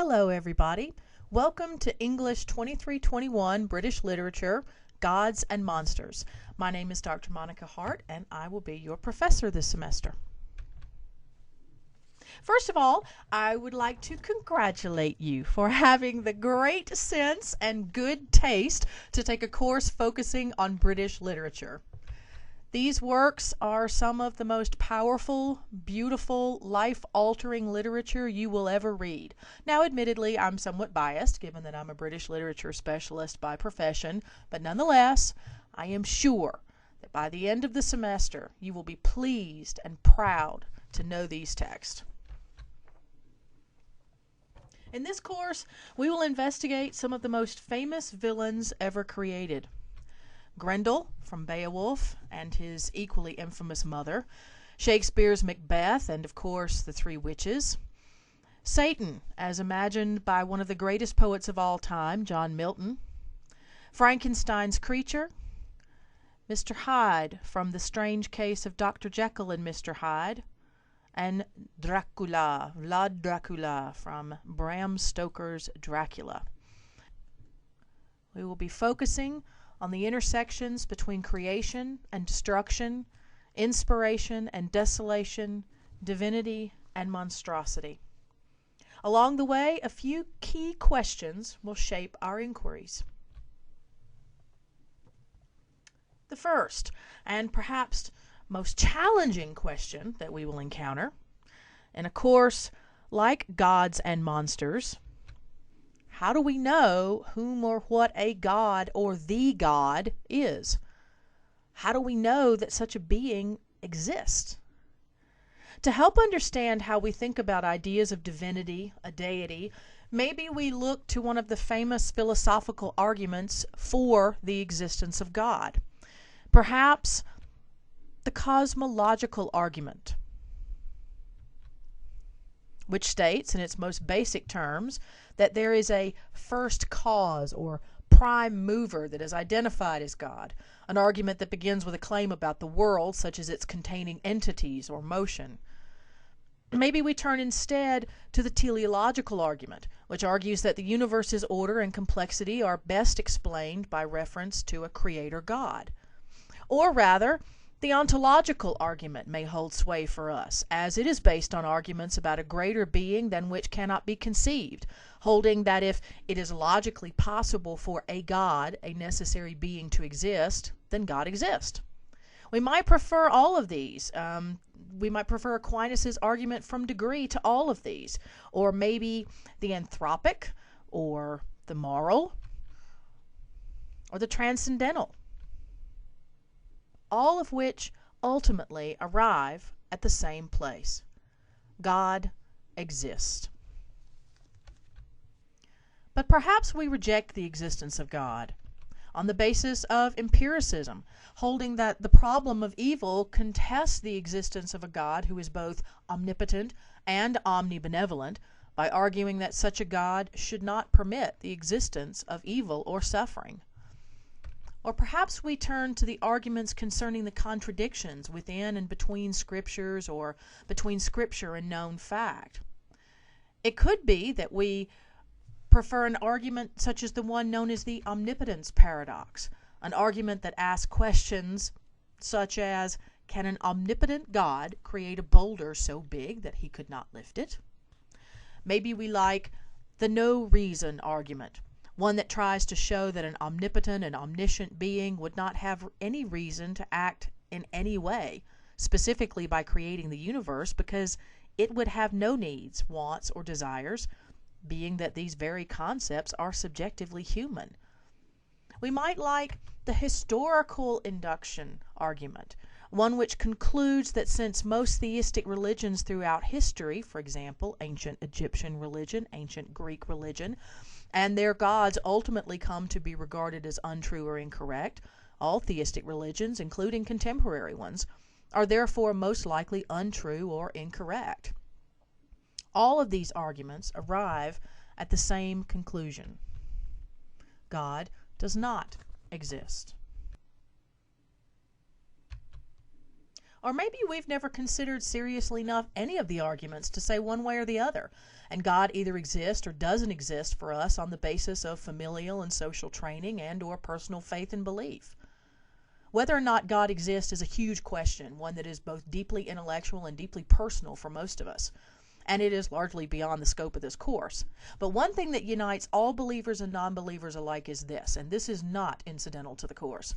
Hello everybody. Welcome to English 2321 British Literature, Gods and Monsters. My name is Dr. Monica Hart and I will be your professor this semester. First of all, I would like to congratulate you for having the great sense and good taste to take a course focusing on British literature. These works are some of the most powerful, beautiful, life-altering literature you will ever read. Now, admittedly, I'm somewhat biased, given that I'm a British literature specialist by profession, but nonetheless, I am sure that by the end of the semester, you will be pleased and proud to know these texts. In this course, we will investigate some of the most famous villains ever created. Grendel from Beowulf and his equally infamous mother, Shakespeare's Macbeth and, of course, the Three Witches, Satan, as imagined by one of the greatest poets of all time, John Milton, Frankenstein's creature, Mr. Hyde from The Strange Case of Dr. Jekyll and Mr. Hyde, and Dracula, Vlad Dracula from Bram Stoker's Dracula. We will be focusing on the intersections between creation and destruction, inspiration and desolation, divinity and monstrosity. Along the way, a few key questions will shape our inquiries. The first, and perhaps most challenging question that we will encounter in a course like Gods and Monsters: how do we know whom or what a god or the god is? How do we know that such a being exists? To help understand how we think about ideas of divinity, a deity, maybe we look to one of the famous philosophical arguments for the existence of God. Perhaps the cosmological argument, which states in its most basic terms that there is a first cause or prime mover that is identified as God, an argument that begins with a claim about the world, such as its containing entities or motion. Maybe we turn instead to the teleological argument, which argues that the universe's order and complexity are best explained by reference to a creator God. Or rather, the ontological argument may hold sway for us, as it is based on arguments about a greater being than which cannot be conceived, holding that if it is logically possible for a God, a necessary being, to exist, then God exists. We might prefer all of these. We might prefer Aquinas' argument from degree to all of these, or maybe the anthropic, or the moral, or the transcendental, all of which ultimately arrive at the same place: God exists. But perhaps we reject the existence of God on the basis of empiricism, holding that the problem of evil contests the existence of a God who is both omnipotent and omnibenevolent, by arguing that such a God should not permit the existence of evil or suffering. Or perhaps we turn to the arguments concerning the contradictions within and between scriptures, or between scripture and known fact. It could be that we prefer an argument such as the one known as the omnipotence paradox, an argument that asks questions such as, can an omnipotent God create a boulder so big that he could not lift it? Maybe we like the no reason argument, one that tries to show that an omnipotent and omniscient being would not have any reason to act in any way, specifically by creating the universe, because it would have no needs, wants, or desires, being that these very concepts are subjectively human. We might like the historical induction argument, one which concludes that since most theistic religions throughout history, for example, ancient Egyptian religion, ancient Greek religion, and their gods ultimately come to be regarded as untrue or incorrect, all theistic religions, including contemporary ones, are therefore most likely untrue or incorrect. All of these arguments arrive at the same conclusion: God does not exist. Or maybe we've never considered seriously enough any of the arguments to say one way or the other, and God either exists or doesn't exist for us on the basis of familial and social training and or personal faith and belief. Whether or not God exists is a huge question, one that is both deeply intellectual and deeply personal for most of us, and it is largely beyond the scope of this course. But one thing that unites all believers and non-believers alike is this, and this is not incidental to the course.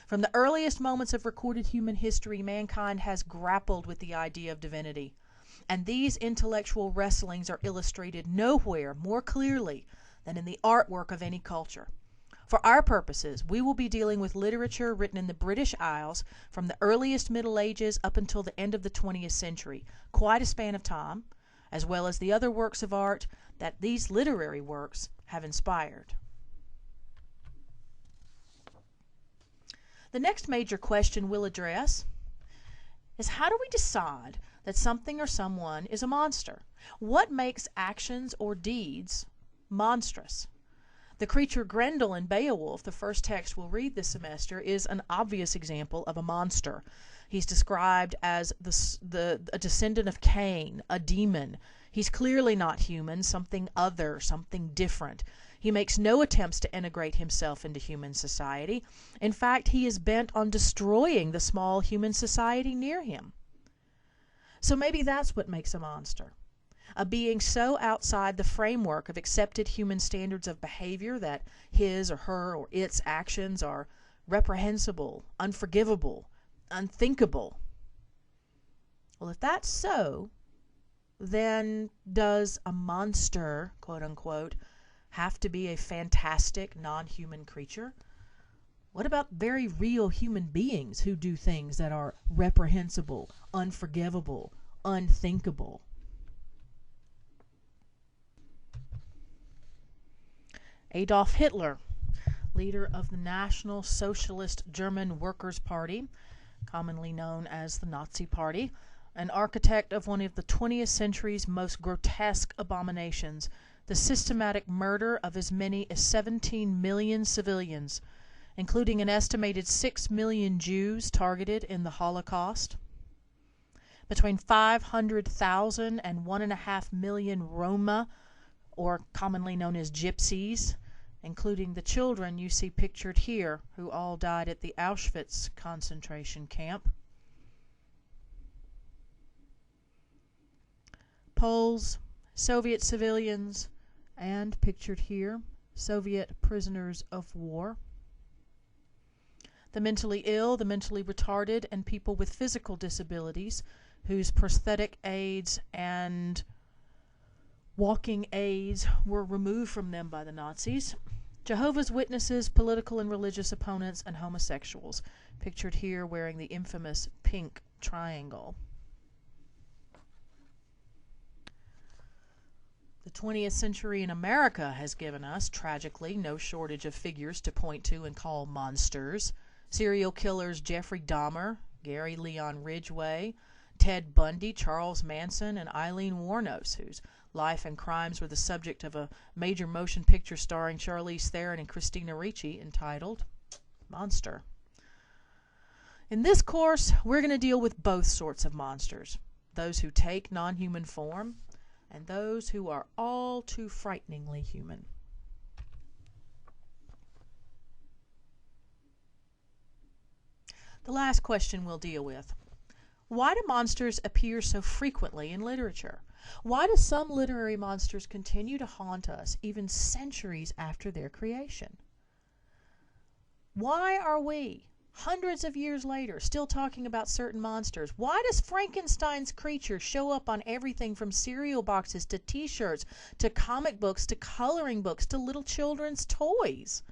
From the earliest moments of recorded human history, mankind has grappled with the idea of divinity, and these intellectual wrestlings are illustrated nowhere more clearly than in the artwork of any culture. For our purposes, we will be dealing with literature written in the British Isles from the earliest Middle Ages up until the end of the 20th century, quite a span of time, as well as the other works of art that these literary works have inspired. The next major question we'll address is, how do we decide that something or someone is a monster? What makes actions or deeds monstrous? The creature Grendel in Beowulf, the first text we'll read this semester, is an obvious example of a monster. He's described as a descendant of Cain, a demon. He's clearly not human, something other, something different. He makes no attempts to integrate himself into human society. In fact, he is bent on destroying the small human society near him. So maybe that's what makes a monster. A being so outside the framework of accepted human standards of behavior that his or her or its actions are reprehensible, unforgivable, unthinkable. Well, if that's so, then does a monster, quote unquote, have to be a fantastic, non-human creature? What about very real human beings who do things that are reprehensible, unforgivable, unthinkable? Adolf Hitler, leader of the National Socialist German Workers' Party, commonly known as the Nazi Party, an architect of one of the 20th century's most grotesque abominations, the systematic murder of as many as 17 million civilians, including an estimated 6 million Jews targeted in the Holocaust, between 500,000 and 1.5 million Roma, or commonly known as gypsies, including the children you see pictured here, who all died at the Auschwitz concentration camp. Poles, Soviet civilians, and, pictured here, Soviet prisoners of war. The mentally ill, the mentally retarded, and people with physical disabilities whose prosthetic aids and walking aids were removed from them by the Nazis. Jehovah's Witnesses, political and religious opponents, and homosexuals, pictured here wearing the infamous pink triangle. The 20th century in America has given us, tragically, no shortage of figures to point to and call monsters. Serial killers Jeffrey Dahmer, Gary Leon Ridgway, Ted Bundy, Charles Manson, and Eileen Wuornos, whose life and crimes were the subject of a major motion picture starring Charlize Theron and Christina Ricci entitled Monster. In this course, we're going to deal with both sorts of monsters, those who take non-human form and those who are all too frighteningly human. The last question we'll deal with. Why do monsters appear so frequently in literature? Why do some literary monsters continue to haunt us even centuries after their creation? Why are we, hundreds of years later, still talking about certain monsters? Why does Frankenstein's creature show up on everything from cereal boxes to t-shirts to comic books to coloring books to little children's toys?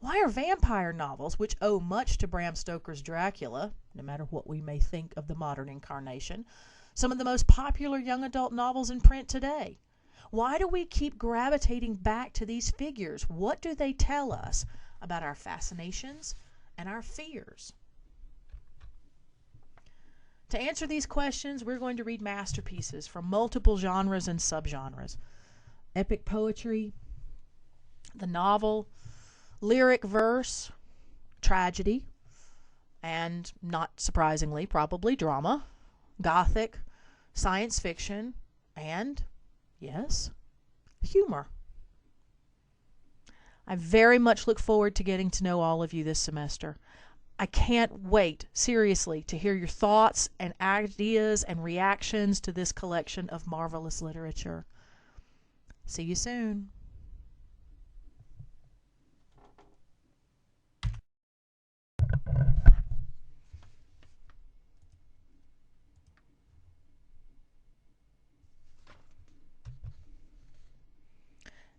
Why are vampire novels, which owe much to Bram Stoker's Dracula, no matter what we may think of the modern incarnation, some of the most popular young adult novels in print today? Why do we keep gravitating back to these figures? What do they tell us about our fascinations and our fears? To answer these questions, we're going to read masterpieces from multiple genres and subgenres: epic poetry, the novel, lyric verse, tragedy, and, not surprisingly, probably drama, gothic, science fiction, and, yes, humor. I very much look forward to getting to know all of you this semester. I can't wait, seriously, to hear your thoughts and ideas and reactions to this collection of marvelous literature. See you soon.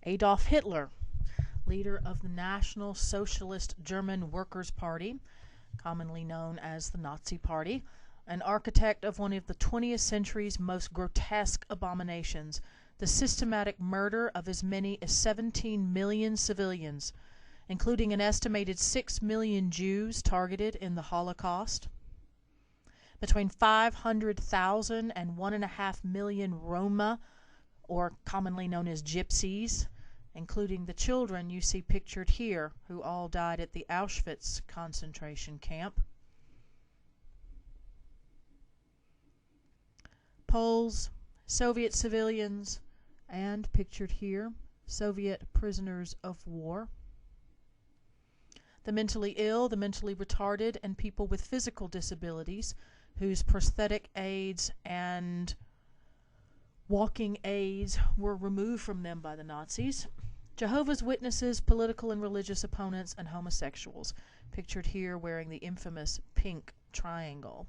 Adolf Hitler, leader of the National Socialist German Workers' Party, commonly known as the Nazi Party, an architect of one of the 20th century's most grotesque abominations, the systematic murder of as many as 17 million civilians, including an estimated 6 million Jews targeted in the Holocaust, between 500,000 and 1.5 million Roma, or commonly known as gypsies, including the children you see pictured here, who all died at the Auschwitz concentration camp. Poles, Soviet civilians, and, pictured here, Soviet prisoners of war. The mentally ill, the mentally retarded, and people with physical disabilities whose prosthetic aids and walking aids were removed from them by the Nazis. Jehovah's Witnesses, political and religious opponents, and homosexuals, pictured here wearing the infamous pink triangle.